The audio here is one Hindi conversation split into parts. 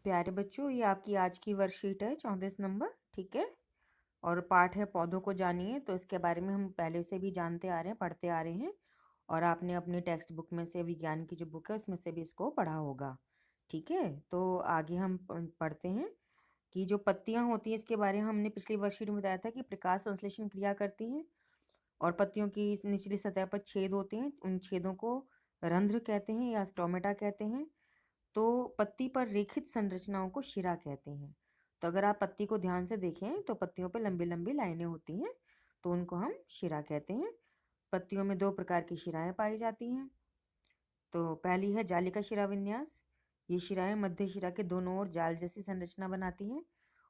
प्यारे बच्चों, ये आपकी आज की वर्कशीट है 34 नंबर। ठीक है। और पाठ है पौधों को जानिए। तो इसके बारे में हम पहले से भी जानते आ रहे हैं, पढ़ते आ रहे हैं। और आपने अपनी टेक्स्ट बुक में से, विज्ञान की जो बुक है उसमें से भी इसको पढ़ा होगा। ठीक है। तो आगे हम पढ़ते हैं कि जो पत्तियां होती हैं इसके बारे में हमने पिछली वर्कशीट में बताया था कि प्रकाश संश्लेषण क्रिया करती हैं। और पत्तियों की निचली सतह पर छेद होते हैं, उन छेदों को रंध्र कहते हैं या स्टोमेटा कहते हैं। तो पत्ती पर रेखित संरचनाओं को शिरा कहते हैं। तो अगर आप पत्ती को ध्यान से देखें तो पत्तियों पर लंबी लंबी लाइनें होती हैं, तो उनको हम शिरा कहते हैं। पत्तियों में दो प्रकार की शिराएं पाई जाती हैं। तो पहली है जालिका शिरा विन्यास। ये शिराएं मध्य शिरा के दोनों ओर जाल जैसी संरचना बनाती हैं।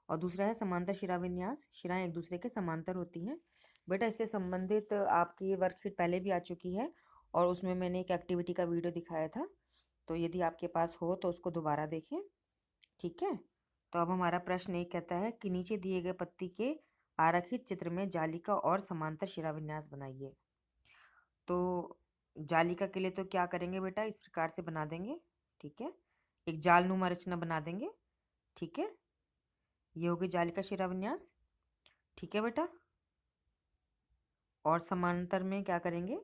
और दूसरा है समांतर शिरा विन्यास। शिराएं एक दूसरे के समांतर होती हैं। बेटा, इससे संबंधित आपकी वर्कशीट पहले भी आ चुकी है और उसमें मैंने एक एक्टिविटी का वीडियो दिखाया था। तो यदि आपके पास हो तो उसको दोबारा देखें। ठीक है। तो अब हमारा प्रश्न एक कहता है कि नीचे दिए गए पत्ती के आरेखित चित्र में जालिका और समांतर शिराविन्यास बनाइए। तो जालिका के लिए तो क्या करेंगे बेटा, इस प्रकार से बना देंगे। ठीक है। एक जालनुमा रचना बना देंगे। ठीक है। ये हो गई जालिका शिराविन्यास। ठीक है बेटा। और समांतर में क्या करेंगे,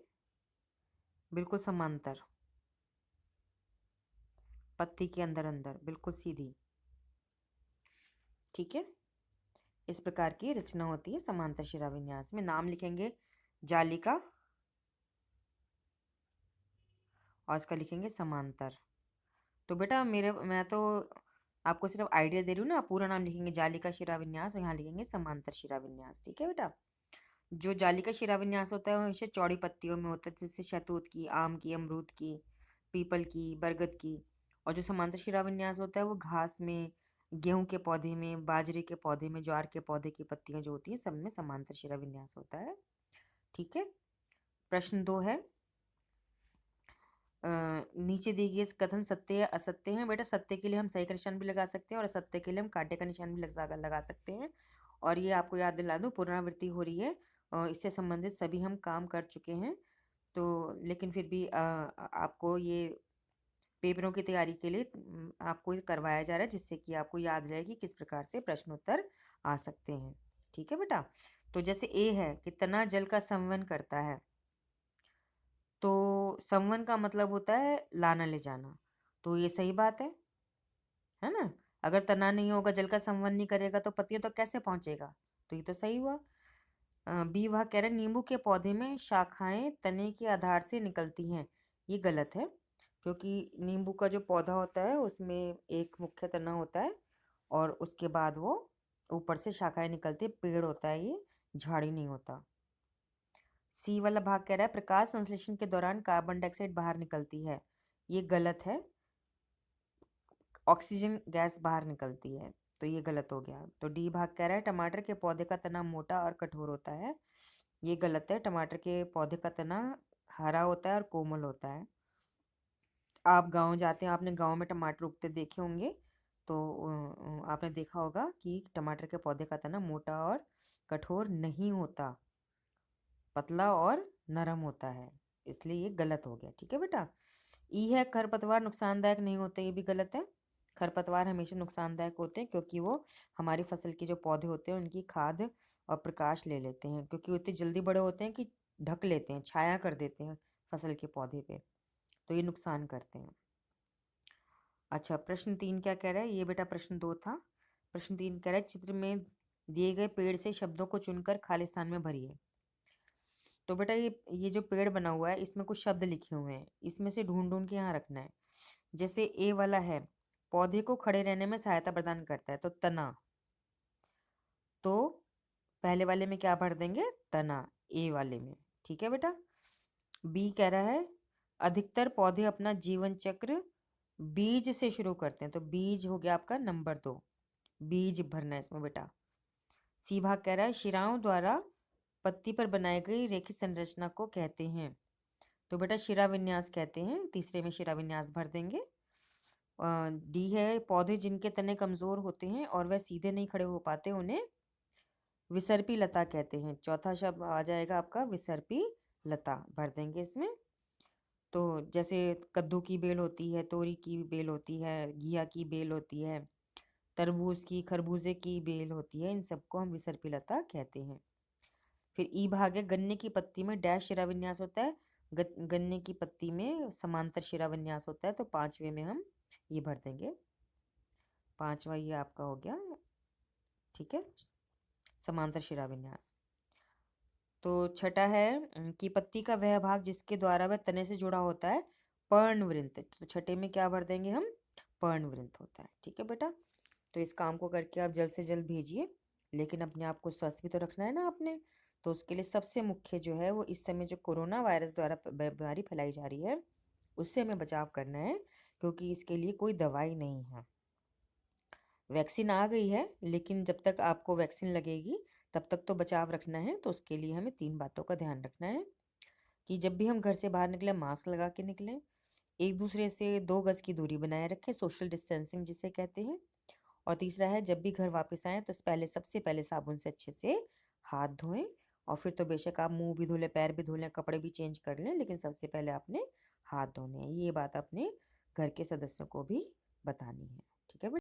बिल्कुल समांतर, पत्ती के अंदर अंदर बिल्कुल सीधी। ठीक है। इस प्रकार की रचना होती है समांतर शिराविन्यास में। नाम लिखेंगे जालिका और इसका लिखेंगे समांतर। तो बेटा मैं तो आपको सिर्फ आइडिया दे रही हूँ ना। आप पूरा नाम लिखेंगे जालिका शिराविन्यास और यहाँ लिखेंगे समांतर शिराविन्यास। ठीक है बेटा। जो जालिका शिराविन्यास होता है वो हमेशा चौड़ी पत्तियों में होता है, जैसे शहतूत की, आम की, अमरूद की, पीपल की, बरगद की। और जो समांतर शिराविन्यास होता है वो घास में, गेहूं के पौधे में, बाजरे के पौधे में, ज्वार के पौधे की पत्तियां जो होती हैं सब में समांतर शिराविन्यास होता है। ठीक है। प्रश्न 2 है, नीचे दी गई कथन सत्य या असत्य है। बेटा, सत्य के लिए हम सही का निशान भी लगा सकते हैं और असत्य के लिए हम कांटे का निशान भी लगा सकते हैं। और ये आपको याद दिला दूं, पुनरावृत्ति हो रही है और इससे संबंधित सभी हम काम कर चुके हैं। तो लेकिन फिर भी आपको ये पेपरों की तैयारी के लिए आपको ये करवाया जा रहा है, जिससे कि आपको याद रहे कि किस प्रकार से प्रश्न उत्तर आ सकते हैं। ठीक है बेटा। तो जैसे ए है कि तना जल का संवहन करता है। तो संवन का मतलब होता है लाना ले जाना। तो ये सही बात है ना। अगर तना नहीं होगा, जल का संवन नहीं करेगा तो पत्तियों तक कैसे पहुंचेगा। तो ये तो सही हुआ। बी भाग कह रहे हैं नींबू के पौधे में शाखाएं तने के आधार से निकलती हैं। ये गलत है, क्योंकि नींबू का जो पौधा होता है उसमें एक मुख्य तना होता है और उसके बाद वो ऊपर से शाखाएं निकलती है। पेड़ होता है ये, झाड़ी नहीं होता। सी वाला भाग कह रहा है प्रकाश संश्लेषण के दौरान कार्बन डाइऑक्साइड बाहर निकलती है। ये गलत है, ऑक्सीजन गैस बाहर निकलती है। तो ये गलत हो गया। तो डी भाग कह रहा है टमाटर के पौधे का तना मोटा और कठोर होता है। ये गलत है, टमाटर के पौधे का तना हरा होता है और कोमल होता है। आप गांव जाते हैं, आपने गांव में टमाटर उगते देखे होंगे। तो आपने देखा होगा कि टमाटर के पौधे का तना मोटा और कठोर नहीं होता, पतला और नरम होता है। इसलिए ये गलत हो गया। ठीक है बेटा। ई है खरपतवार नुकसानदायक नहीं होते। ये भी गलत है। खरपतवार हमेशा नुकसानदायक होते हैं, क्योंकि वो हमारी फसल के जो पौधे होते हैं उनकी खाद और प्रकाश ले लेते हैं, क्योंकि वो इतने जल्दी बड़े होते हैं कि ढक लेते हैं, छाया कर देते हैं फसल के पौधे पे। तो ये नुकसान करते हैं। अच्छा, प्रश्न 3 क्या कह रहा है। ये बेटा प्रश्न 2 था। प्रश्न 3 कह रहा है चित्र में दिए गए पेड़ से शब्दों को चुनकर खाली स्थान में भरिए। तो बेटा ये जो पेड़ बना हुआ है इसमें कुछ शब्द लिखे हुए हैं, इसमें से ढूंढ ढूंढ के यहाँ रखना है। जैसे ए वाला है, पौधे को खड़े रहने में सहायता प्रदान करता है, तो तना। तो पहले वाले में क्या भर देंगे, तना, ए वाले में। ठीक है बेटा। बी कह रहा है अधिकतर पौधे अपना जीवन चक्र बीज से शुरू करते हैं, तो बीज हो गया आपका नंबर 2, बीज भरना है इसमें बेटा। सी भाग कह रहा है शिराओं द्वारा पत्ती पर बनाई गई रेखित संरचना को कहते हैं। तो बेटा शिरा विन्यास कहते हैं, तीसरे में शिरा विन्यास भर देंगे। डी है पौधे जिनके तने कमजोर होते हैं और वह सीधे नहीं खड़े हो पाते उन्हें विसर्पी लता कहते हैं। चौथा शब्द आ जाएगा आपका विसर्पी लता, भर देंगे इसमें। तो जैसे कद्दू की बेल होती है, तोरी की बेल होती है, घिया की बेल होती है, तरबूज की, खरबूजे की बेल होती है, इन सबको हम विसर्पी लता कहते हैं। फिर ई भाग है, गन्ने की पत्ती में डैश शिरा विन्यास होता है। गन्ने की पत्ती में समांतर शिरा विन्यास होता है, तो पांचवे में हम ये भर देंगे। पांचवा ये आपका हो गया, ठीक है, समांतर शिरा विन्यास। तो छठा है कि पत्ती का वह भाग जिसके द्वारा वह तने से जुड़ा होता है पर्णवृंत। तो छठे में क्या भर देंगे हम, पर्णवृंत होता है। ठीक है बेटा, तो इस काम को करके आप जल्द से जल्द भेजिए, लेकिन अपने आप को स्वस्थ भी तो रखना है ना आपने। तो उसके लिए सबसे मुख्य जो है वो इस समय जो कोरोना वायरस द्वारा बीमारी फैलाई जा रही है उससे हमें बचाव करना है, क्योंकि इसके लिए कोई दवाई नहीं है। वैक्सीन आ गई है, लेकिन जब तक आपको वैक्सीन लगेगी तब तक तो बचाव रखना है। तो उसके लिए हमें 3 बातों का ध्यान रखना है कि जब भी हम घर से बाहर निकलें मास्क लगा के निकलें, एक दूसरे से 2 गज की दूरी बनाए रखें, सोशल डिस्टेंसिंग जिसे कहते हैं। और तीसरा है, जब भी घर वापस आएँ तो सबसे पहले साबुन से अच्छे से हाथ धोएं। और फिर तो बेशक आप मुंह भी धो लें, पैर भी धो लें, कपड़े भी चेंज कर लें, लेकिन सबसे पहले आपने हाथ धोने हैं। ये बात अपने घर के सदस्यों को भी बतानी है। ठीक है बेटा।